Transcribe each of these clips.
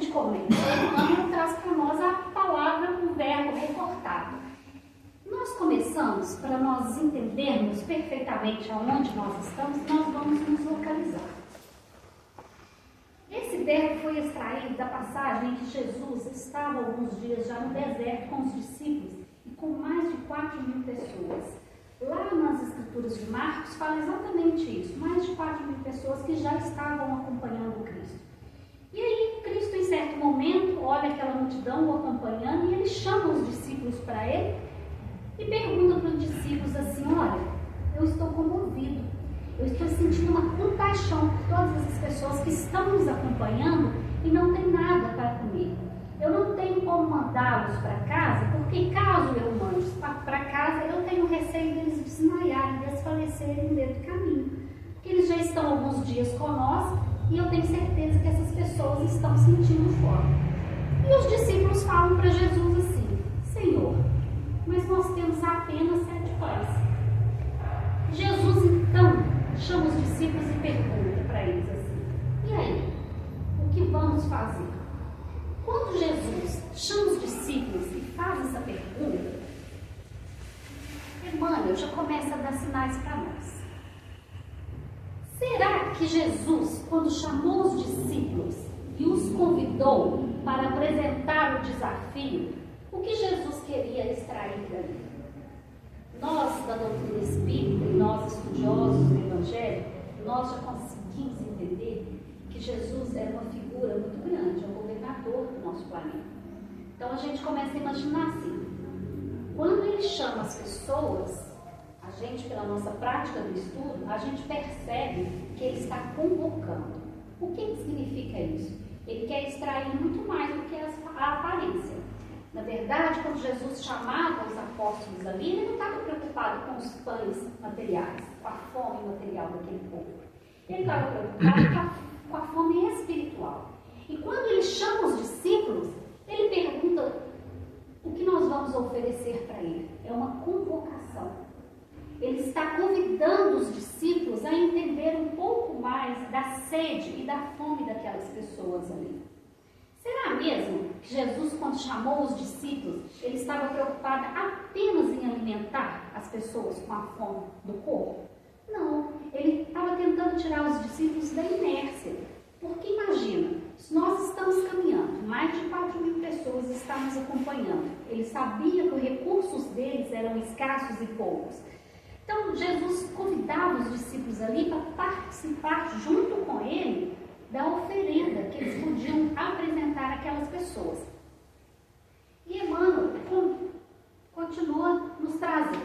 gente começa, Emmanuel traz para nós a palavra, o verbo recortado. Nós começamos, para nós entendermos perfeitamente aonde nós estamos, nós vamos nos localizar. Esse verbo foi extraído da passagem em que Jesus estava alguns dias já no deserto com os discípulos e com mais de 4.000 pessoas. Lá nas escrituras de Marcos fala exatamente isso, mais de 4.000 pessoas que já estavam acompanhando Cristo. E aí Cristo em certo momento olha aquela multidão o acompanhando e ele chama os discípulos para ele e pergunta para os discípulos assim: olha, eu estou comovido, eu estou sentindo uma compaixão por todas essas pessoas que estão nos acompanhando e não tem nada para comer. Eu não tenho como mandá-los para casa, porque caso eu mande para casa, eu tenho receio deles desmaiarem, desfalecerem no meio do caminho. Porque eles já estão alguns dias conosco e eu tenho certeza que essas pessoas estão sentindo fome. E os discípulos falam para Jesus assim: Senhor, mas nós temos apenas 7 pães. Jesus então chama os discípulos e pergunta para eles assim: e aí, o que vamos fazer? Quando Jesus chama os discípulos e faz essa pergunta, Emmanuel já começa a dar sinais para nós. Será que Jesus, quando chamou os discípulos e os convidou para apresentar o desafio, o que Jesus queria extrair dali? Nós, da doutrina espírita, e nós estudiosos do Evangelho, nós já conseguimos entender que Jesus era uma figura muito grande, é o governador do nosso planeta. Então a gente começa a imaginar assim: quando ele chama as pessoas, a gente, pela nossa prática do estudo, a gente percebe que ele está convocando. O que significa isso? Ele quer extrair muito mais do que a aparência. Na verdade, quando Jesus chamava os apóstolos ali, ele não estava preocupado com os pães materiais, com a fome material daquele povo. Ele estava preocupado com a fome espiritual. E quando ele chama os discípulos, ele pergunta o que nós vamos oferecer para ele. É uma convocação. Ele está convidando os discípulos a entender um pouco mais da sede e da fome daquelas pessoas ali. Será mesmo que Jesus, quando chamou os discípulos, ele estava preocupado apenas em alimentar as pessoas com a fome do corpo? Não, ele estava tentando tirar os discípulos da inércia. Porque imagina, se nós estamos caminhando, mais de 4.000 pessoas estão nos acompanhando. Ele sabia que os recursos deles eram escassos e poucos. Então Jesus convidava os discípulos ali para participar junto com ele da oferenda que eles podiam apresentar àquelas pessoas. E Emmanuel continua nos trazendo.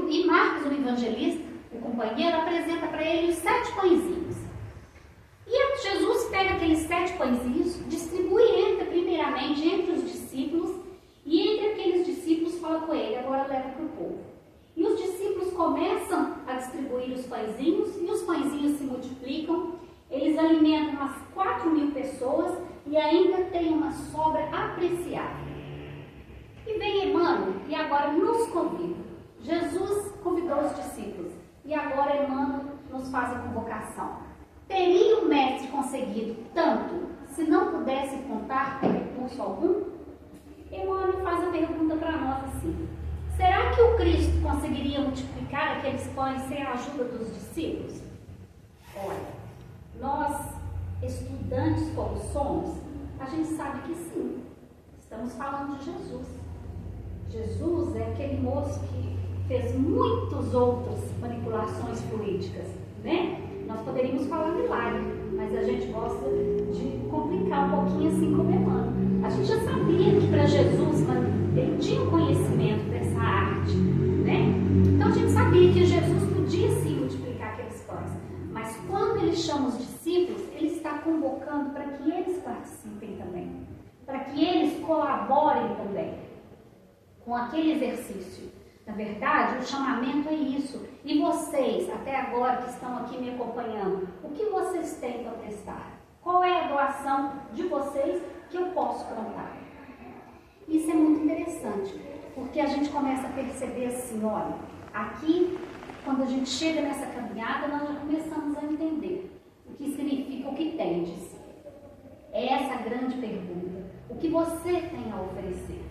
E Marcos, o evangelista, o companheiro, apresenta para ele os 7 pãezinhos. E Jesus pega aqueles 7 pãezinhos, distribui primeiramente entre os discípulos, e entre aqueles discípulos fala com ele: agora leva para o povo. E os discípulos começam a distribuir os pãezinhos, e os pãezinhos se multiplicam. Eles alimentam umas 4.000 pessoas e ainda tem uma sobra apreciável. E vem Emmanuel e agora nos convida. Jesus convidou os discípulos e agora Emmanuel nos faz a convocação. Teria o mestre conseguido tanto se não pudesse contar com recurso algum? Emmanuel faz a pergunta para nós assim: será que o Cristo conseguiria multiplicar aqueles pães sem a ajuda dos discípulos? Olha, nós, estudantes como somos, a gente sabe que sim. Estamos falando de Jesus. Jesus é aquele moço que fez muitas outras manipulações políticas, né? Nós poderíamos falar milagre, mas a gente gosta de complicar um pouquinho assim como Emmanuel. A gente já sabia que para Jesus, ele tinha um conhecimento dessa arte, né? Então a gente sabia que Jesus podia sim multiplicar aqueles pães. Mas quando ele chama os discípulos, ele está convocando para que eles participem também, para que eles colaborem também com aquele exercício. Na verdade, o chamamento é isso. E vocês, até agora que estão aqui me acompanhando, o que vocês têm para prestar? Qual é a doação de vocês que eu posso contar? Isso é muito interessante, porque a gente começa a perceber assim: olha, aqui, quando a gente chega nessa caminhada, nós já começamos a entender o que significa o que tendes. Essa pergunta: o que você tem a oferecer?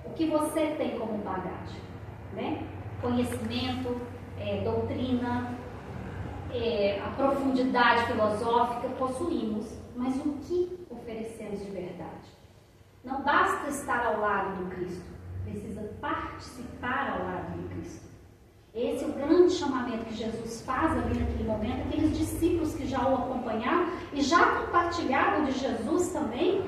O que você tem como bagagem? Né? Conhecimento, doutrina, a profundidade filosófica possuímos, mas o que oferecemos de verdade? Não basta estar ao lado do Cristo, precisa participar ao lado do Cristo. Esse é o grande chamamento que Jesus faz ali naquele momento, aqueles discípulos que já o acompanharam e já compartilhavam de Jesus também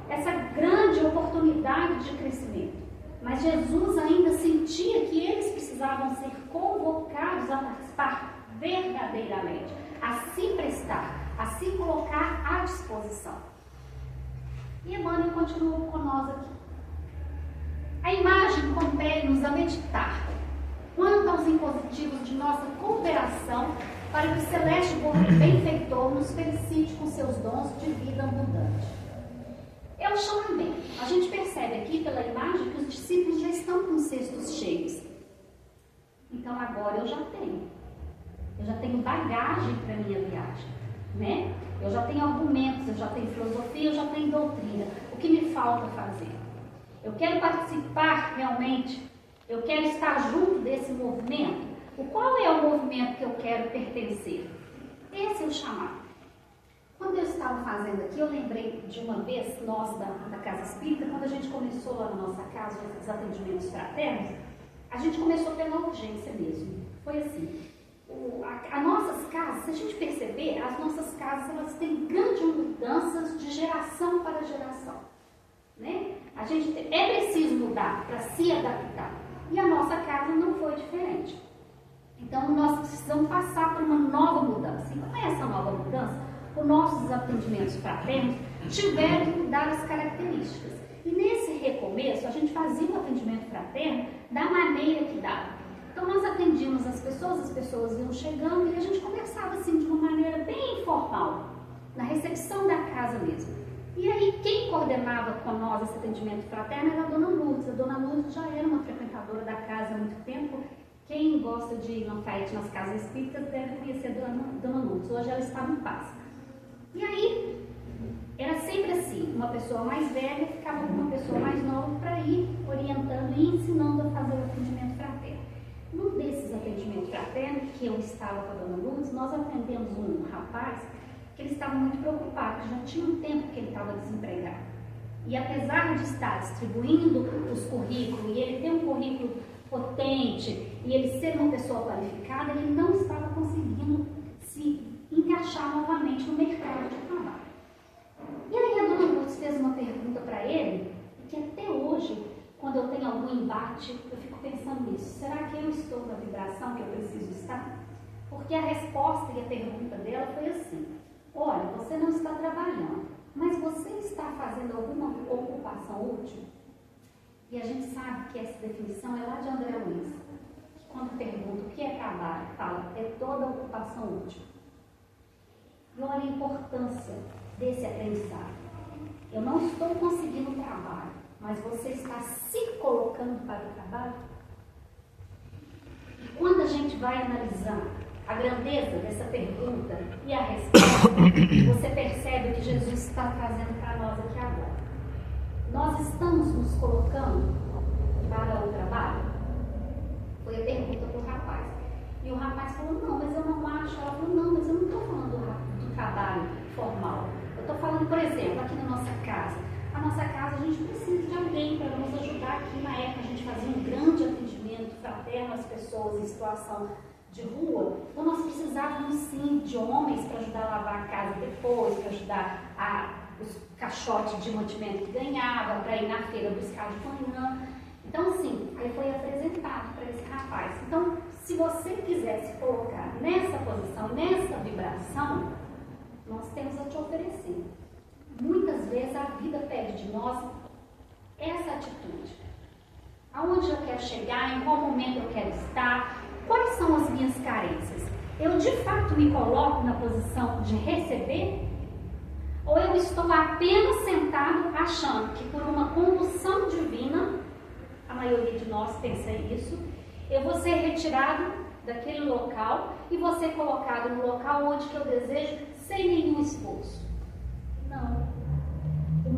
essa grande oportunidade de crescimento. Mas Jesus ainda sentia que eles precisavam ser convocados a participar verdadeiramente, a se prestar, a se colocar à disposição. E Emmanuel continua conosco aqui. A imagem compele-nos a meditar quanto aos impositivos de nossa cooperação para que o celeste benfeitor nos felicite com seus dons de vida abundante. É o chamamento. A gente percebe aqui pela imagem que os discípulos já estão com cestos cheios. Então agora eu já tenho bagagem para a minha viagem, né? Eu já tenho argumentos, eu já tenho filosofia, eu já tenho doutrina. O que me falta fazer? Eu quero participar realmente, eu quero estar junto desse movimento. Qual é o movimento que eu quero pertencer? Esse é o chamado. Quando eu estava fazendo aqui, eu lembrei de uma vez, nós da Casa Espírita, quando a gente começou lá na nossa casa, os atendimentos fraternos, a gente começou pela urgência mesmo. Foi assim. As nossas casas, se a gente perceber, as nossas casas elas têm grandes mudanças de geração para geração, né? A gente é preciso mudar para se adaptar. E a nossa casa não foi diferente. Então nós precisamos passar por uma nova mudança. E qual é essa nova mudança? Os nossos atendimentos fraternos tiveram que mudar as características. E nesse recomeço, a gente fazia o atendimento fraterno da maneira que dava. Então nós atendíamos as pessoas iam chegando e a gente conversava assim de uma maneira bem informal, na recepção da casa mesmo. E aí quem coordenava com nós esse atendimento fraterno era a Dona Lourdes. A Dona Lourdes já era uma frequentadora da casa há muito tempo. Quem gosta de ir nas casas espíritas deve conhecer a Dona Lourdes. Hoje ela está em paz. E aí era sempre assim, uma pessoa mais velha ficava com uma pessoa mais nova para ir orientando e ensinando a fazer o atendimento fraterno. Num desses atendimentos fraternos, que eu estava com a Dona Lourdes, nós atendemos um rapaz que ele estava muito preocupado, já tinha um tempo que ele estava desempregado. E apesar de estar distribuindo os currículos, e ele ter um currículo potente, e ele ser uma pessoa qualificada, ele não estava conseguindo se encaixar novamente no mercado de trabalho. E aí a Dona Lourdes fez uma pergunta para ele, que até hoje, quando eu tenho algum embate, eu fico pensando nisso. Será que eu estou na vibração que eu preciso estar? Porque a resposta e a pergunta dela foi assim: olha, você não está trabalhando, mas você está fazendo alguma ocupação útil? E a gente sabe que essa definição é lá de André Luiz, que quando pergunta o que é trabalho, fala, é toda ocupação útil. E olha a importância desse aprendizado. Eu não estou conseguindo trabalho, mas você está se colocando para o trabalho? E quando a gente vai analisar a grandeza dessa pergunta e a resposta, você percebe o que Jesus está trazendo para nós aqui agora. Nós estamos nos colocando para o trabalho? Foi a pergunta para o rapaz. E o rapaz falou, não, mas eu não acho. Ela falou, não, mas eu não estou falando do trabalho formal. Eu estou falando, por exemplo, aqui na nossa casa. A nossa casa, a gente precisa de alguém para nos ajudar aqui. Na época, a gente fazia um grande atendimento fraterno às pessoas em situação de rua. Então, nós precisávamos, sim, de homens para ajudar a lavar a casa depois, para ajudar os caixotes de mantimento que ganhava, para ir na feira buscar de manhã. Então, assim, aí foi apresentado para esse rapaz. Então, se você quiser se colocar nessa posição, nessa vibração, nós temos a te oferecer. Muitas vezes a vida pede de nós essa atitude. Aonde eu quero chegar, em qual momento eu quero estar, quais são as minhas carências? Eu de fato me coloco na posição de receber? Ou eu estou apenas sentado achando que por uma condução divina, a maioria de nós pensa isso, eu vou ser retirado daquele local e vou ser colocado no local onde que eu desejo sem nenhum esforço? Não. O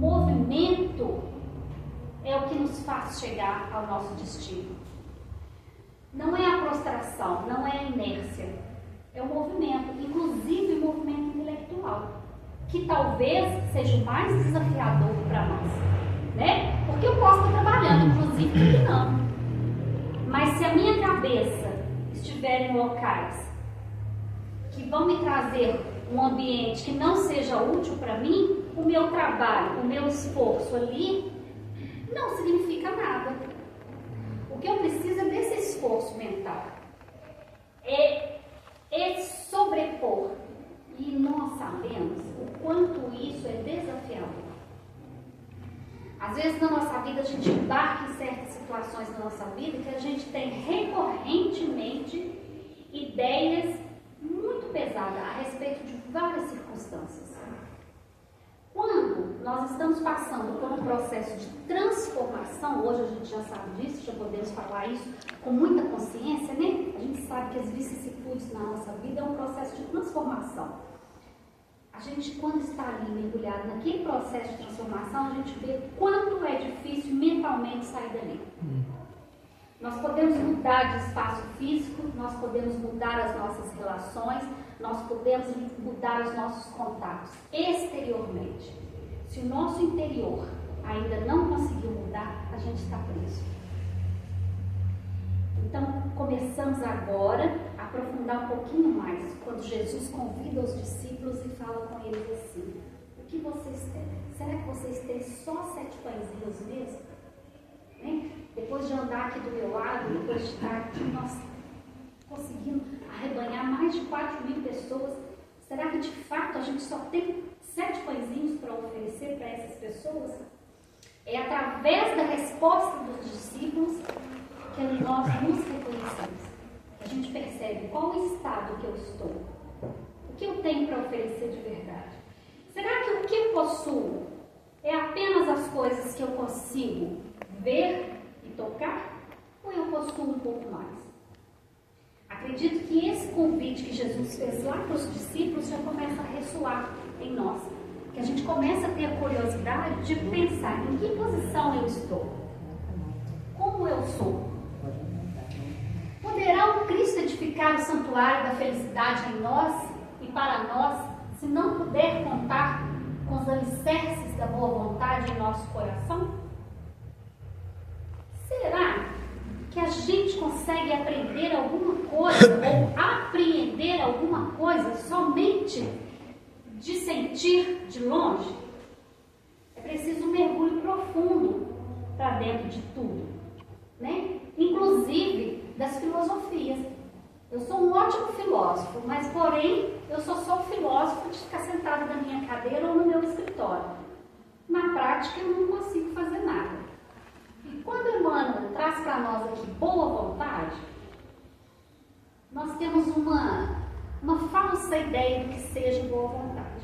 faz chegar ao nosso destino. Não é a prostração, não é a inércia, é o movimento, inclusive o movimento intelectual, que talvez seja o mais desafiador para nós, né? Porque eu posso estar trabalhando, inclusive, que não. Mas se a minha cabeça estiver em locais que vão me trazer um ambiente que não seja útil para mim, o meu trabalho, o meu esforço ali não significa nada. O que eu preciso é desse esforço mental. É sobrepor. E nós sabemos o quanto isso é desafiador. Às vezes na nossa vida a gente embarca em certas situações na nossa vida que a gente tem recorrentemente ideias muito pesadas a respeito de várias circunstâncias. Quando nós estamos passando por um processo de transformação, hoje a gente já sabe disso, já podemos falar isso com muita consciência, né? A gente sabe que as vicissitudes na nossa vida é um processo de transformação. A gente, quando está ali mergulhado naquele processo de transformação, a gente vê quanto é difícil mentalmente sair dali. Nós podemos mudar de espaço físico, nós podemos mudar as nossas relações, nós podemos mudar os nossos contatos exteriormente. Se o nosso interior ainda não conseguiu mudar, a gente está preso. Então, começamos agora a aprofundar um pouquinho mais, quando Jesus convida os discípulos e fala com eles assim: o que vocês têm? Será que vocês têm só 7 pãezinhos mesmo? Né? Depois de andar aqui do meu lado, depois de estar aqui, nós conseguimos arrebanhar mais de 4.000 pessoas. Será que de fato a gente só tem 7 pãezinhos para oferecer para essas pessoas? É através da resposta dos discípulos que nós nos reconhecemos. A gente percebe qual o estado que eu estou. O que eu tenho para oferecer de verdade? Será que o que eu possuo é apenas as coisas que eu consigo ver e tocar? Ou eu possuo um pouco mais? Acredito que esse convite que Jesus fez lá para os discípulos já começa a ressoar em nós. Que a gente começa a ter a curiosidade de pensar em que posição eu estou. Como eu sou? Poderá o Cristo edificar o santuário da felicidade em nós e para nós, se não puder contar com os alicerces da boa vontade em nosso coração? Será que a gente consegue aprender alguma coisa ou apreender alguma coisa somente de sentir de longe? É preciso um mergulho profundo para dentro de tudo, né? Inclusive das filosofias. Eu sou um ótimo filósofo, mas porém eu sou só o filósofo de ficar sentado na minha cadeira ou no meu escritório. Na prática eu não consigo fazer nada. E quando Emmanuel traz para nós aqui boa vontade, nós temos uma falsa ideia do que seja boa vontade.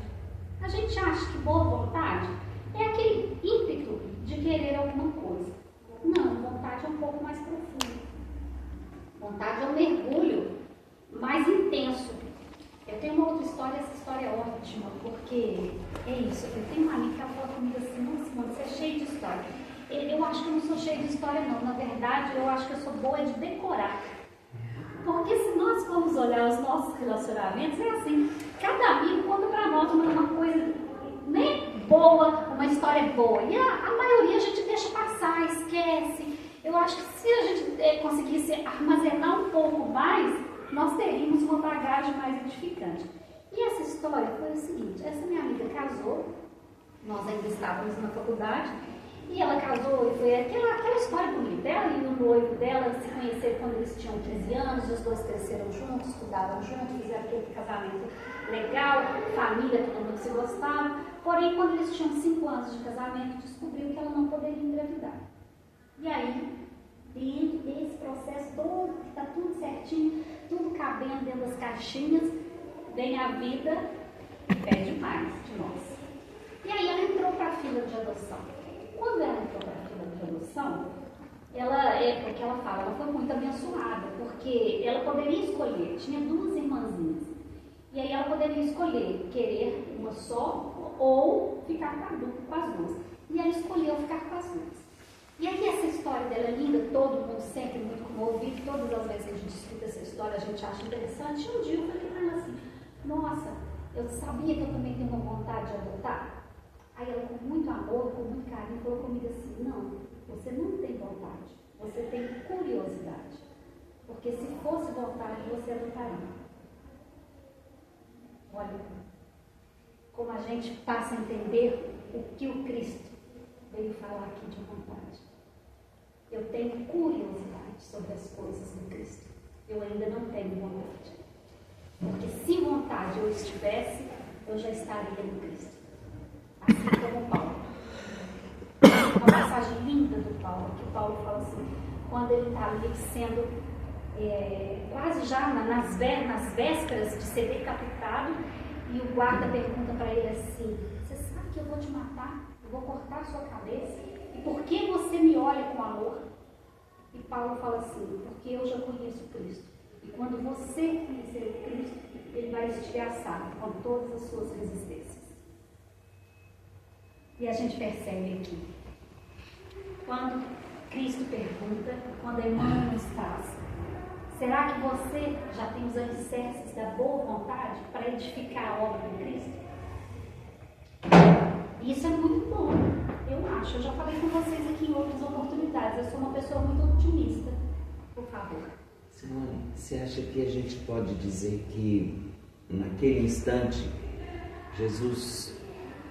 A gente acha que boa vontade é aquele ímpeto de querer alguma coisa. Não, vontade é um pouco mais profunda. Vontade é um mergulho mais intenso. Eu tenho uma outra história, essa história é ótima, porque é isso. Eu tenho uma amiga que ela fala comigo assim: nossa, mano, você é cheio de história. Eu acho que eu não sou cheio de história, não. Na verdade, eu acho que eu sou boa de decorar. Porque se nós formos olhar os nossos relacionamentos, é assim: cada amigo conta pra nós uma coisa, né, boa, uma história boa. E a maioria a gente deixa passar, esquece. Eu acho que se a gente conseguisse armazenar um pouco mais, nós teríamos uma bagagem mais edificante. E essa história foi o seguinte: essa minha amiga casou, nós ainda estávamos na faculdade, e ela casou e foi aquela história bonita. Ela e o noivo dela se conheceram quando eles tinham 15 anos, os dois cresceram juntos, estudavam juntos, fizeram aquele casamento legal, família, todo mundo se gostava. Porém, quando eles tinham 5 anos de casamento, descobriu que ela não poderia engravidar. E aí, dentro desse processo todo, que está tudo certinho, tudo cabendo dentro das caixinhas, vem a vida e pede mais de nós. E aí ela entrou para a fila de adoção. Quando ela entrou para a fila de adoção, é que ela fala, ela foi muito abençoada, porque ela poderia escolher, tinha 2 irmãzinhas. E aí ela poderia escolher querer uma só ou ficar com as 2. E ela escolheu ficar com as 2. E aí essa história dela é linda, todo mundo sempre muito comovido, todas as vezes que a gente escuta essa história a gente acha interessante. E um dia eu falei para ela assim, nossa, eu sabia que eu também tenho uma vontade de adotar. Aí ela com muito amor, com muito carinho, falou comigo assim, não, você não tem vontade, você tem curiosidade. Porque se fosse vontade, você adotaria. Olha, como a gente passa a entender o que o Cristo veio falar aqui de vontade. Eu tenho curiosidade sobre as coisas do Cristo. Eu ainda não tenho vontade. Porque se vontade eu estivesse, eu já estaria no Cristo. Assim como Paulo. Uma passagem linda do Paulo, que Paulo fala assim, quando ele está ali sendo quase já nas vésperas de ser decapitado, e o guarda pergunta para ele assim, você sabe que eu vou te matar? Eu vou cortar a sua cabeça? E por que você me olha com amor? E Paulo fala assim, porque eu já conheço Cristo. E quando você conhecer Cristo, ele vai estilhaçar com todas as suas resistências. E a gente percebe aqui, quando Cristo pergunta, quando Emmanuel nos traz, será que você já tem os alicerces da boa vontade para edificar a obra de Cristo? Isso é muito bom, eu acho. Eu já falei com vocês aqui em outras oportunidades. Eu sou uma pessoa muito otimista. Por favor. Simone, você acha que a gente pode dizer que naquele instante Jesus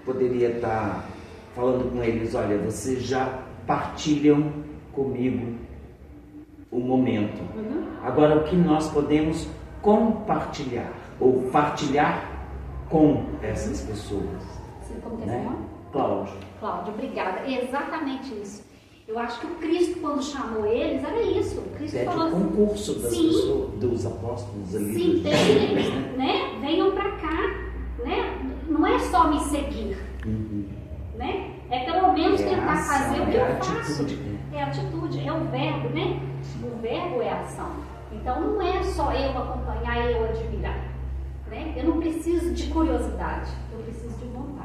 poderia estar falando com eles, olha, vocês já partilham comigo o momento. Agora o que nós podemos compartilhar ou partilhar com essas pessoas? Sim, como que é né? seu nome? Cláudio. Cláudio, obrigada. É exatamente isso. Eu acho que o Cristo, quando chamou eles, era isso. O Cristo É falou de assim, concurso das sim, pessoas, dos apóstolos ali. sim, dos tem, discípulos, né? Venham para cá, né? Não é só me seguir, Uhum. né? É pelo menos É tentar ação, fazer o que é eu atitude. faço. É atitude, é o verbo, né? O verbo é ação. Então não é só eu acompanhar e eu admirar, né? Eu não preciso de curiosidade, eu preciso de vontade.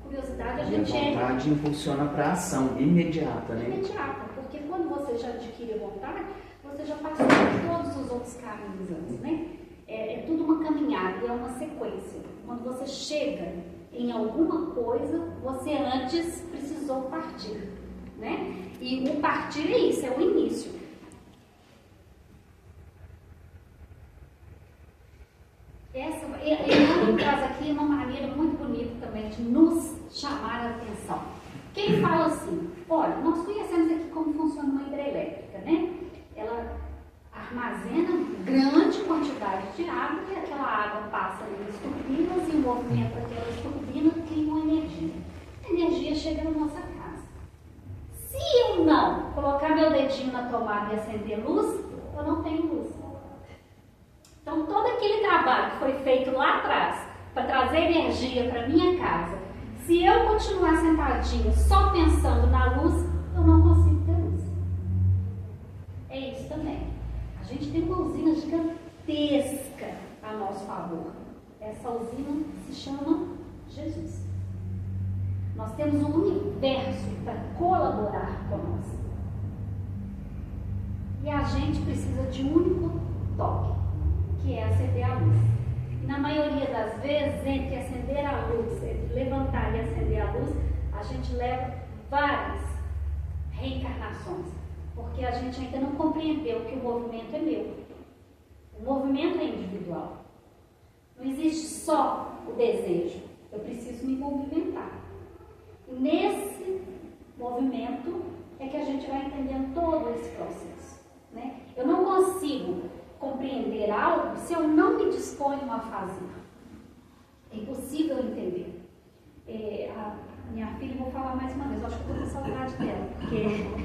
Curiosidade a E gente a vontade impulsiona para a ação imediata, né? imediata, porque quando você já adquire a vontade, você já passou por todos os outros caminhos antes, né? É tudo uma caminhada, é uma sequência. Quando você chega em alguma coisa, você antes precisou partir, né? E o partir é isso, é o início. Ele traz aqui uma maneira muito bonita também de nos chamar a atenção. Que ele fala assim, olha, nós conhecemos aqui como funciona uma hidrelétrica, né? Ela armazena grande quantidade de água e aquela água passa nas turbinas e o movimento daquelas turbinas cria uma energia. A energia chega na nossa casa. Se eu não colocar meu dedinho na tomada e acender luz, eu não tenho luz. Então, todo aquele trabalho que foi feito lá atrás para trazer energia para minha casa, se eu continuar sentadinha só pensando na luz, eu não consigo ter luz. É isso também. A gente tem uma usina gigantesca a nosso favor. Essa usina se chama Jesus. Nós temos um universo para colaborar com nós. E a gente precisa de um único toque, que é acender a luz. E na maioria das vezes, entre acender a luz, entre levantar e acender a luz, a gente leva várias reencarnações, porque a gente ainda não compreendeu que o movimento é meu. O movimento é individual. Não existe só o desejo, eu preciso me movimentar. E nesse movimento é que a gente vai entendendo todo esse processo, né? Eu não consigo compreender algo se eu não me disponho a fazer. É impossível entender. A minha filha, vou falar mais uma vez, eu acho que eu estou com saudade dela, porque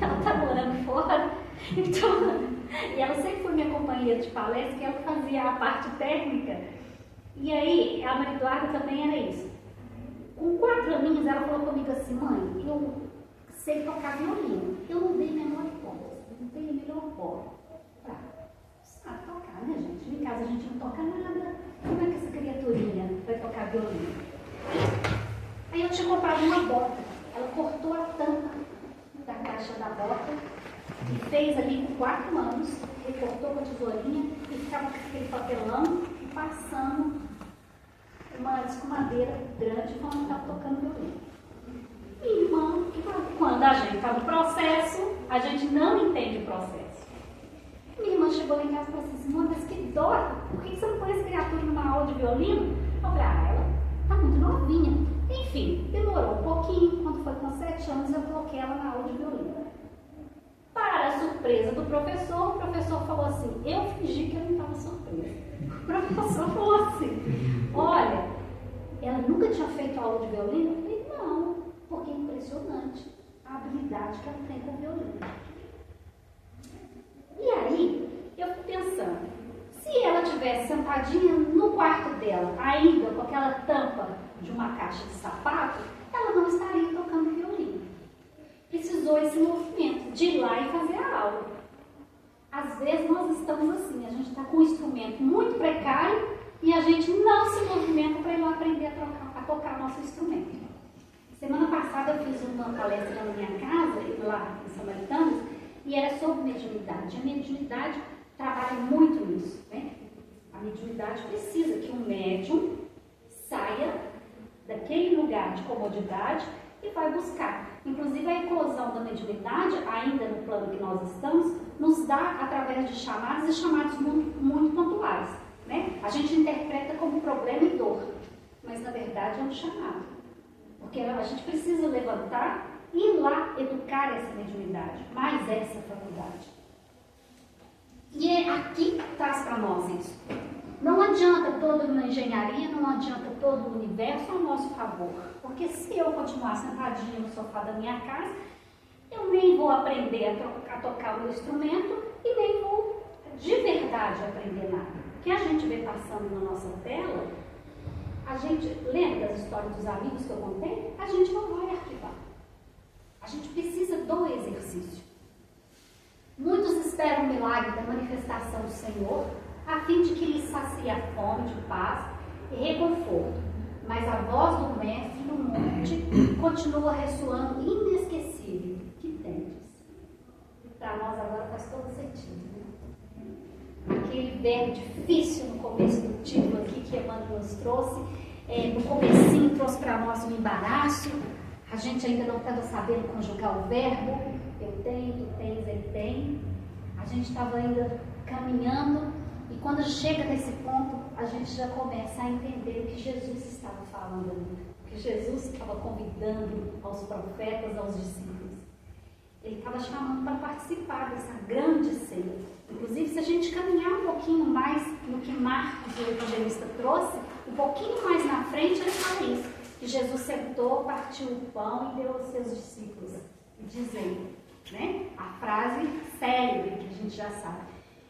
ela está morando fora, então, e ela sempre foi minha companheira de palestra, que ela fazia a parte técnica, e aí a Maria Eduarda também era isso. Com 4 aninhos, ela falou comigo assim, mãe, eu sei tocar violino, eu não dei a menor hipótese, não tenho a melhor bola. Ah, tocar, né, gente? Em casa a gente não toca nada. Como é que essa criaturinha vai tocar violino? Aí eu tinha comprado uma bota. Ela cortou a tampa da caixa caixa da bota e fez ali com 4 anos, recortou com a tesourinha e ficava com aquele papelão e passando uma escumadeira grande quando estava tocando violino. Minha irmã, quando a gente está no processo, a gente não entende o processo. Minha irmã chegou lá em casa e falou assim: Simone, mas que dó, por que você não põe essa criatura numa aula de violino? Eu falei: ela está muito novinha. Enfim, demorou um pouquinho. Quando foi com 7 anos, eu coloquei ela na aula de violino. Para a surpresa do professor, o professor falou assim: eu fingi que eu não estava surpresa. O professor falou assim: olha, ela nunca tinha feito aula de violino? Eu falei: não, porque é impressionante a habilidade que ela tem com o violino. E aí, eu fui pensando, se ela tivesse sentadinha no quarto dela, ainda com aquela tampa de uma caixa de sapato, ela não estaria tocando violino. Precisou esse movimento de ir lá e fazer a aula. Às vezes nós estamos assim, a gente está com um instrumento muito precário e a gente não se movimenta para ir lá aprender a tocar nosso instrumento. Semana passada eu fiz uma palestra na minha casa, lá em Samaritanos, e era sobre mediunidade. A mediunidade trabalha muito nisso, né? A mediunidade precisa que um médium saia daquele lugar de comodidade e vai buscar. Inclusive a eclosão da mediunidade, ainda no plano que nós estamos, nos dá através de chamados e chamados muito, muito pontuais, né? A gente interpreta como problema e dor, mas na verdade é um chamado. Porque a gente precisa levantar e ir lá educar essa mediunidade, mais essa faculdade. E é aqui que traz para nós isso. Não adianta toda uma engenharia, não adianta todo o universo ao nosso favor. Porque se eu continuar sentadinha no sofá da minha casa, eu nem vou aprender a tocar o meu instrumento e nem vou de verdade aprender nada. O que a gente vê passando na nossa tela, a gente lembra das histórias dos amigos que eu contei? A gente não vai arquivar. A gente precisa do exercício. Muitos esperam o milagre da manifestação do Senhor, a fim de que lhes sacie a fome de paz e reconforto. Mas a voz do Mestre no monte continua ressoando inesquecível. Que tendes? E para nós agora faz todo sentido, né? Aquele verbo difícil no começo do título aqui que Emmanuel nos trouxe, no comecinho trouxe para nós um embaraço. A gente ainda não está sabendo conjugar o verbo. Eu tenho, tu tens, ele tem. A gente estava ainda caminhando e quando chega nesse ponto, a gente já começa a entender o que Jesus estava falando ali. O que Jesus estava convidando aos profetas, aos discípulos. Ele estava chamando para participar dessa grande ceia. Inclusive, se a gente caminhar um pouquinho mais no que Marcos, o evangelista, trouxe, um pouquinho mais na frente, ele fala isso. Que Jesus sentou, partiu o pão e deu aos seus discípulos, dizendo, né? A frase célebre que a gente já sabe.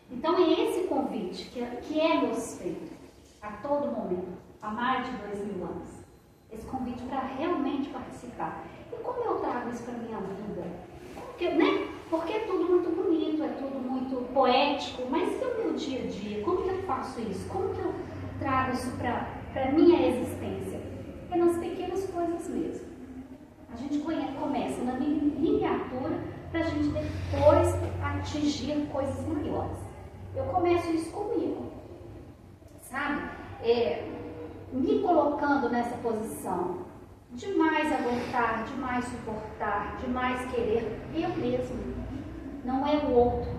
Então é esse convite que é nos feito a todo momento, há mais de 2000 anos. Esse convite para realmente participar. E como eu trago isso para a minha vida? Porque é tudo muito bonito, é tudo muito poético, mas e o meu dia a dia? Como que eu faço isso? Como que eu trago isso para a minha existência? É nas pequenas coisas mesmo. A gente começa na miniatura para a gente depois atingir coisas maiores. Eu começo isso comigo, sabe? Me colocando nessa posição de mais aguentar, de mais suportar, de mais querer eu mesmo. Não é o outro.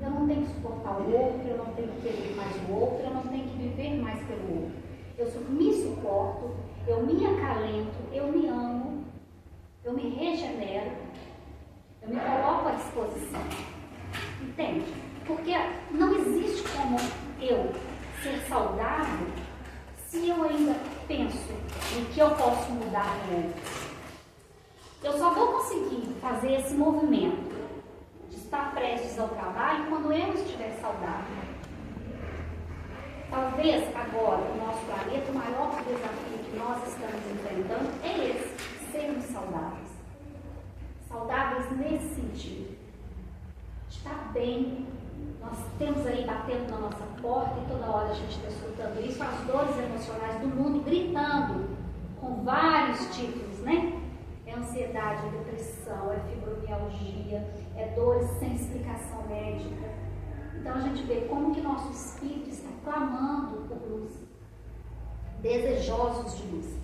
Eu não tenho que suportar o outro, eu não tenho que querer mais o outro, eu não tenho que viver mais pelo outro. Eu me suporto, eu me acalento, eu me amo, eu me regenero, eu me coloco à disposição. Entende? Porque não existe como eu ser saudável se eu ainda penso em que eu posso mudar o outro. Eu só vou conseguir fazer esse movimento de estar prestes ao trabalho quando eu estiver saudável. Talvez agora, no nosso planeta, o maior desafio que nós estamos enfrentando é esse, sermos saudáveis. Saudáveis nesse sentido. De estar bem. Nós temos aí batendo na nossa porta e toda hora a gente está escutando isso, as dores emocionais do mundo gritando com vários títulos, né? É ansiedade. ansiedade, é depressão, é fibromialgia, é dores sem explicação médica. Então a gente vê como que nosso espírito está clamando por luz, desejosos de luz.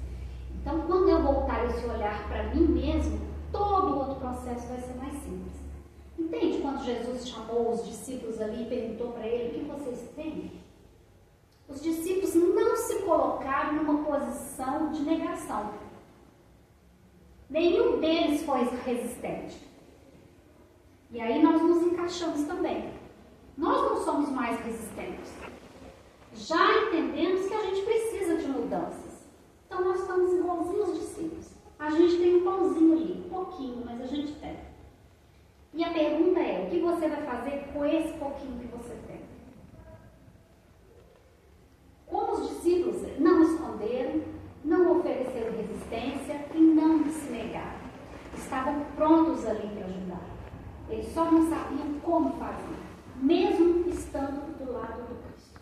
Então quando eu voltar esse olhar para mim mesmo, todo o outro processo vai ser mais simples. Entende quando Jesus chamou os discípulos ali e perguntou para ele: o que vocês têm? Os discípulos não se colocaram numa posição de negação. Nenhum deles foi resistente. E aí nós nos encaixamos também. Nós não somos mais resistentes. Já entendemos que a gente precisa de mudanças. Então nós estamos igualzinhos os discípulos. A gente tem um pãozinho ali, um pouquinho, mas a gente tem. E a pergunta é: o que você vai fazer com esse pouquinho que você tem? Como os discípulos não esconderam, não ofereceram resistência e não se negaram. Estavam prontos ali para ajudar. Eles só não sabiam como fazer, mesmo estando do lado do Cristo.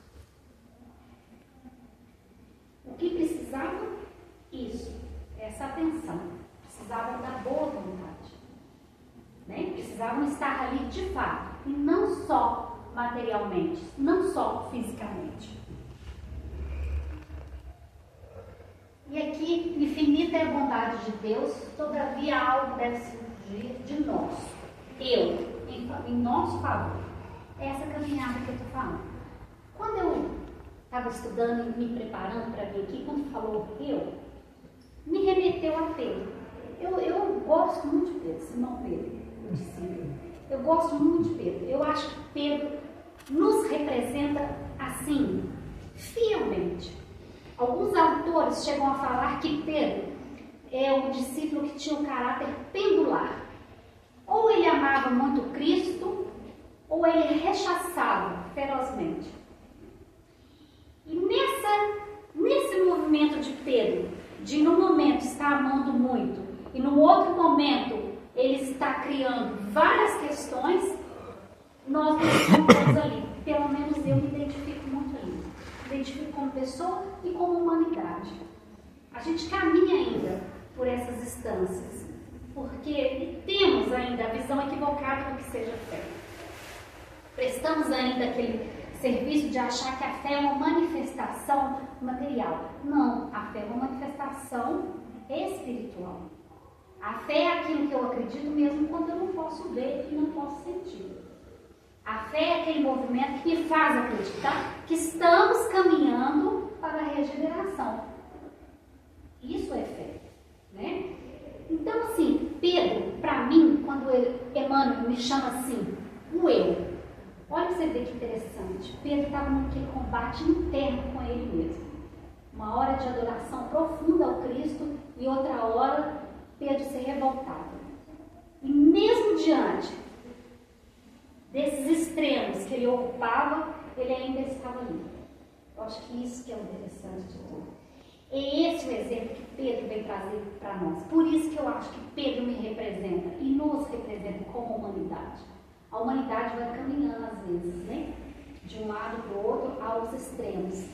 O que precisavam? Isso, essa atenção. Precisavam da boa vontade. Né? Precisavam estar ali de fato, e não só materialmente, não só fisicamente. E aqui, infinita é a bondade de Deus, todavia algo deve surgir de nós. Eu, em nosso favor. É essa caminhada que eu estou falando. Quando eu estava estudando e me preparando para vir aqui, quando falou me remeteu a Pedro. Eu gosto muito de Pedro, Simão Pedro, o discípulo. Eu gosto muito de Pedro. Eu acho que Pedro nos representa assim, fielmente. Alguns autores chegam a falar que Pedro é o discípulo que tinha um caráter pendular. Ou ele amava muito Cristo, ou ele rechaçava ferozmente. E nesse movimento de Pedro, de num momento estar amando muito, e no outro momento ele está criando várias questões, nós nos encontramos ali. Pelo menos eu me identifico muito ali. Me identifico como pessoa e como humanidade. A gente caminha ainda por essas instâncias, porque temos ainda a visão equivocada do que seja fé. Prestamos ainda aquele serviço de achar que a fé é uma manifestação material. Não, a fé é uma manifestação espiritual. A fé é aquilo que eu acredito mesmo quando eu não posso ver e não posso sentir. A fé é aquele movimento que me faz acreditar que estamos caminhando para a regeneração. Isso é fé, né? Então, assim, Pedro, para mim, quando Emmanuel me chama assim, o eu. Olha pra você ver que interessante. Pedro estava naquele combate interno com ele mesmo. Uma hora de adoração profunda ao Cristo e outra hora Pedro se revoltava. E mesmo diante desses extremos que ele ocupava, ele ainda estava ali. Eu acho que isso que é o interessante de tudo. É esse o exemplo que Pedro vem trazer para nós. Por isso que eu acho que Pedro me representa e nos representa como humanidade. A humanidade vai caminhando às vezes, né? De um lado para o outro, aos extremos.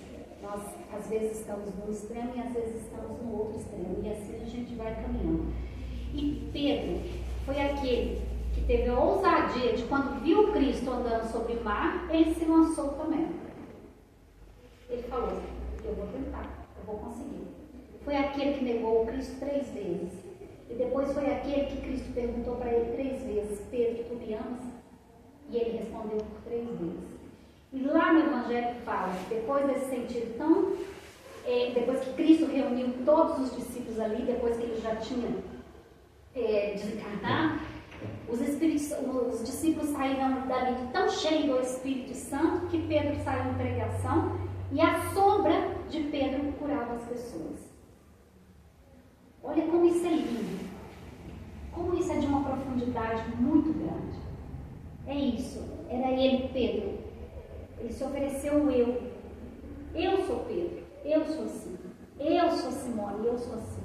Nós, às vezes, estamos num extremo e às vezes estamos no outro extremo. E assim a gente vai caminhando. E Pedro foi aquele que teve a ousadia de, quando viu Cristo andando sobre o mar, ele se lançou também. Ele falou: eu vou tentar, eu vou conseguir. Foi aquele que negou o Cristo 3 vezes. E depois foi aquele que Cristo perguntou para ele 3 vezes: Pedro, tu me amas? E ele respondeu por 3 vezes. E lá no Evangelho fala, depois desse sentido tão... depois que Cristo reuniu todos os discípulos ali, depois que ele já tinha desencarnado, os discípulos saíram dali tão cheios do Espírito Santo que Pedro saiu em pregação e a sombra de Pedro curava as pessoas. Olha como isso é lindo. Como isso é de uma profundidade muito grande. É isso, era ele, Pedro. Ele se ofereceu o eu. Eu sou Pedro, eu sou assim. Eu sou Simone, eu sou assim.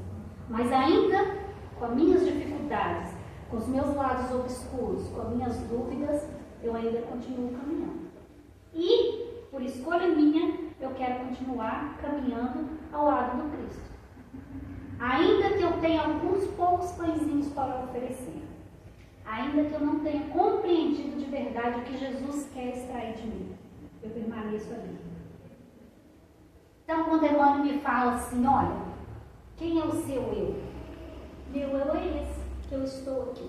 Mas ainda, com as minhas dificuldades, com os meus lados obscuros, com as minhas dúvidas, eu ainda continuo caminhando. E, por escolha minha, eu quero continuar caminhando ao lado do Cristo. Ainda que eu tenho alguns poucos pãezinhos para oferecer, ainda que eu não tenha compreendido de verdade o que Jesus quer extrair de mim, eu permaneço ali. Então, quando Emmanuel me fala assim, olha, quem é o seu eu? Meu eu é esse, que eu estou aqui.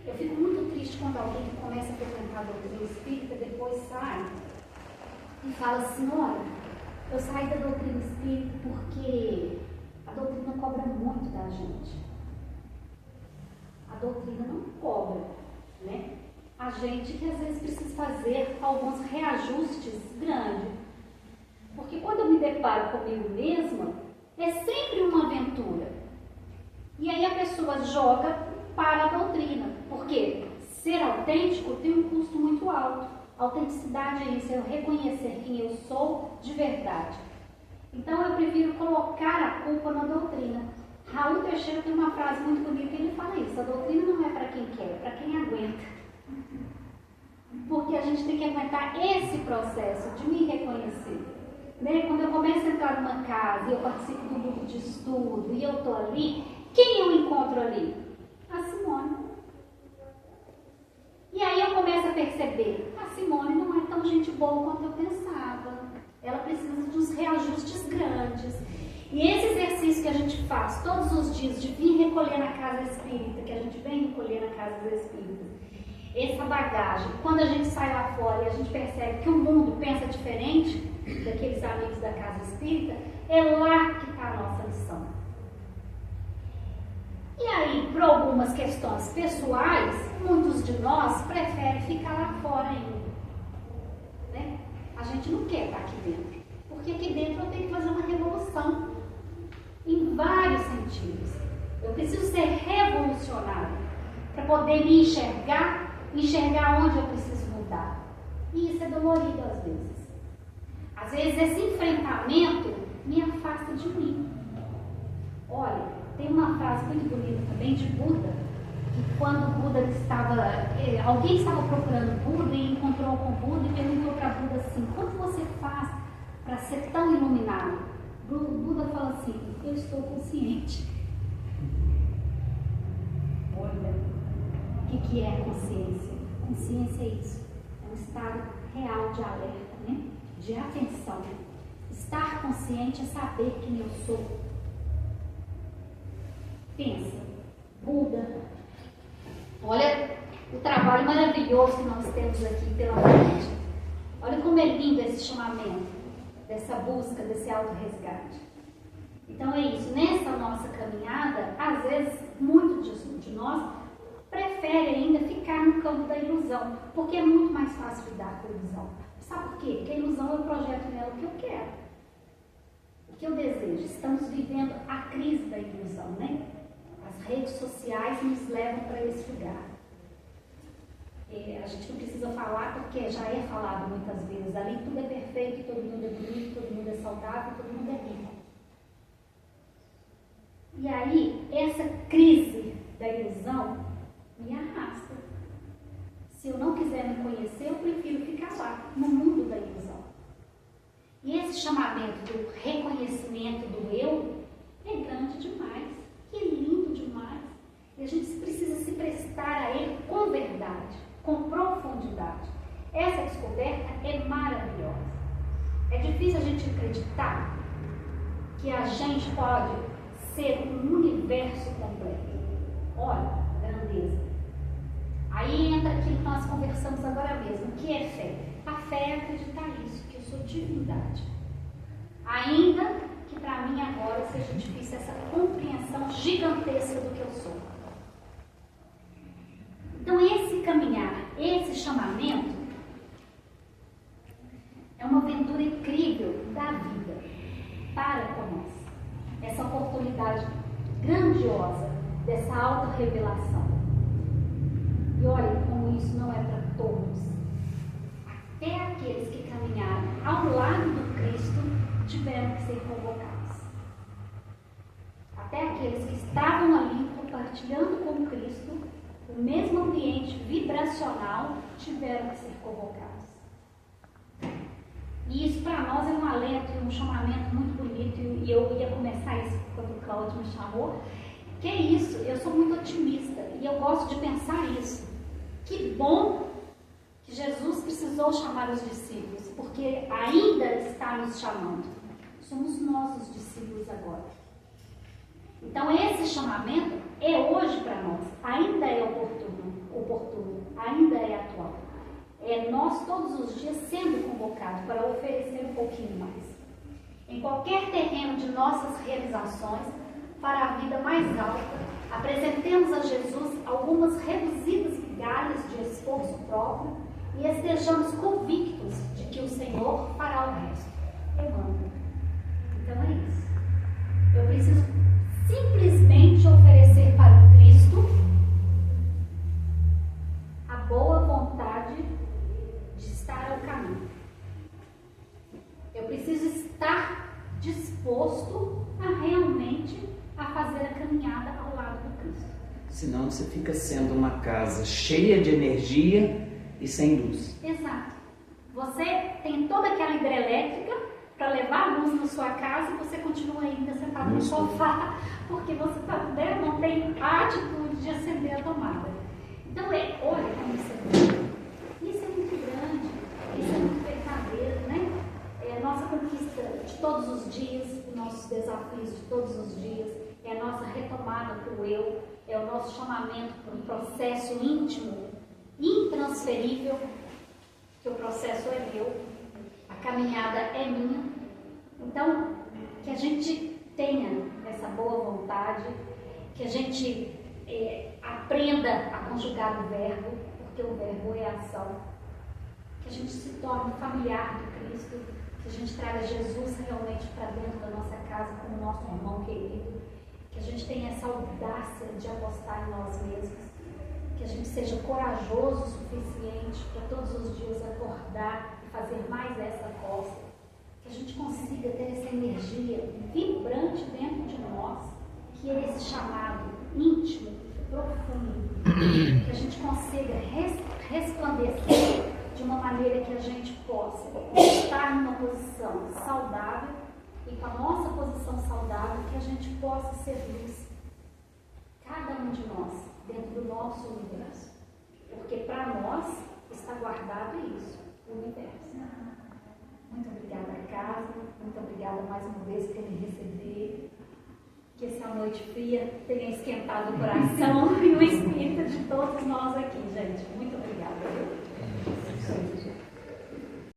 Eu fico muito triste quando alguém que começa a frequentar a doutrina espírita, depois sai e fala assim, olha, eu saí da doutrina espírita porque a doutrina cobra muito da gente. A doutrina não cobra, né? A gente que às vezes precisa fazer alguns reajustes grandes. Porque quando eu me deparo comigo mesma, é sempre uma aventura. E aí a pessoa joga para a doutrina. Porque ser autêntico tem um custo muito alto. A autenticidade é isso, é eu reconhecer quem eu sou de verdade. Então eu prefiro colocar a culpa na doutrina. Raul Teixeira tem uma frase muito bonita que ele fala isso, a doutrina não é para quem quer, é para quem aguenta. Porque a gente tem que aguentar esse processo de me reconhecer. Né? Quando eu começo a entrar numa casa e eu participo do grupo de estudo e eu estou ali, quem eu encontro ali? A Simone. E aí eu começo a perceber, a Simone não é tão gente boa quanto eu pensava. Ela precisa de uns reajustes grandes. E esse exercício que a gente faz todos os dias, de vir recolher na casa espírita, que a gente vem recolher na casa dos espíritas, essa bagagem, quando a gente sai lá fora e a gente percebe que o mundo pensa diferente daqueles amigos da casa espírita, é lá que está a nossa lição. E aí, por algumas questões pessoais, muitos de nós preferem ficar lá fora ainda. Né? A gente não quer estar aqui dentro, porque aqui dentro eu tenho que fazer uma revolução, em vários sentidos. Eu preciso ser revolucionário para poder me enxergar onde eu preciso mudar. E isso é dolorido às vezes. Às vezes esse enfrentamento me afasta de mim. Olha, tem uma frase muito bonita também de Buda, que quando Buda alguém estava procurando Buda e encontrou com Buda e perguntou para Buda assim, como você faz para ser tão iluminado? Buda fala assim, eu estou consciente. Olha, o que é a consciência? Consciência é isso, é um estado real de alerta, né? De atenção. Estar consciente é saber quem eu sou. Pensa, Buda, olha o trabalho maravilhoso que nós temos aqui pela frente. Olha como é lindo esse chamamento, dessa busca, desse auto-resgate. Então é isso, nessa nossa caminhada, às vezes, muitos de nós preferem ainda ficar no campo da ilusão, porque é muito mais fácil lidar com a ilusão. Sabe por quê? Porque a ilusão eu projeto nela o que eu quero, o que eu desejo. Estamos vivendo a crise da ilusão, né? As redes sociais nos levam para esse lugar. A gente não precisa falar porque já é falado muitas vezes. Ali tudo é perfeito, todo mundo é bonito, todo mundo é saudável, todo mundo é rico. E aí, essa crise da ilusão me arrasta. Se eu não quiser me conhecer, eu prefiro ficar lá, no mundo da ilusão. E esse chamamento do reconhecimento do eu é grande demais, é lindo demais. E a gente precisa se prestar a ele com verdade, com profundidade. Essa descoberta é maravilhosa. É difícil a gente acreditar que a gente pode ser um universo completo. Olha, grandeza. Aí entra aquilo que nós conversamos agora mesmo. O que é fé? A fé é acreditar nisso, que eu sou divindade. Ainda que para mim agora seja difícil essa compreensão gigantesca do que eu sou. Então esse caminhar, esse chamamento é uma aventura incrível da vida para conosco. Essa oportunidade grandiosa dessa auto-revelação. E olha como isso não é para todos. Até aqueles que caminharam ao lado do Cristo tiveram que ser convocados. Até aqueles que estavam ali compartilhando com o Cristo o mesmo ambiente vibracional tiveram que ser convocados. E isso para nós é um alento e um chamamento muito bonito. E eu ia começar isso quando o Cláudio me chamou. Que é isso, eu sou muito otimista e eu gosto de pensar isso. Que bom que Jesus precisou chamar os discípulos, porque ainda está nos chamando. Somos nós os discípulos agora. Então esse chamamento é hoje para nós, ainda é oportuno, ainda é atual. É nós todos os dias sendo convocados para oferecer um pouquinho mais. Em qualquer terreno de nossas realizações, para a vida mais alta, apresentemos a Jesus algumas reduzidas migalhas de esforço próprio e estejamos convictos de que o Senhor fará o resto. Eu amo. Então é isso. Eu preciso simplesmente oferecer para o Cristo a boa vontade de estar ao caminho. Eu preciso estar disposto a realmente a fazer a caminhada ao lado do Cristo. Senão você fica sendo uma casa cheia de energia e sem luz. Exato. Você tem toda aquela hidrelétrica para levar luz na sua casa e você continua ainda sentado no sofá porque você não tem a atitude de acender a tomada. Então, olha como isso é grande. Isso é muito grande, isso é muito verdadeiro, né? É a nossa conquista de todos os dias, os nossos desafios de todos os dias, é a nossa retomada para o eu, é o nosso chamamento para um processo íntimo, intransferível, que o processo é meu, a caminhada é minha. Então, que a gente tenha essa boa vontade, que a gente aprenda a conjugar o verbo, porque o verbo é ação, que a gente se torne familiar do Cristo, que a gente traga Jesus realmente para dentro da nossa casa como nosso irmão querido, que a gente tenha essa audácia de apostar em nós mesmos, que a gente seja corajoso o suficiente para todos os dias acordar e fazer mais essa aposta, que a gente consiga ter essa energia vibrante dentro de nós, que é esse chamado íntimo, profundo, que a gente consiga resplandecer de uma maneira que a gente possa estar numa posição saudável e com a nossa posição saudável que a gente possa ser luz, cada um de nós, dentro do nosso universo, porque para nós está guardado isso, o universo. Muito obrigada, casa, muito obrigada mais uma vez por me receber, que essa noite fria tenha esquentado o coração e o espírito de todos nós aqui, gente. Muito obrigada.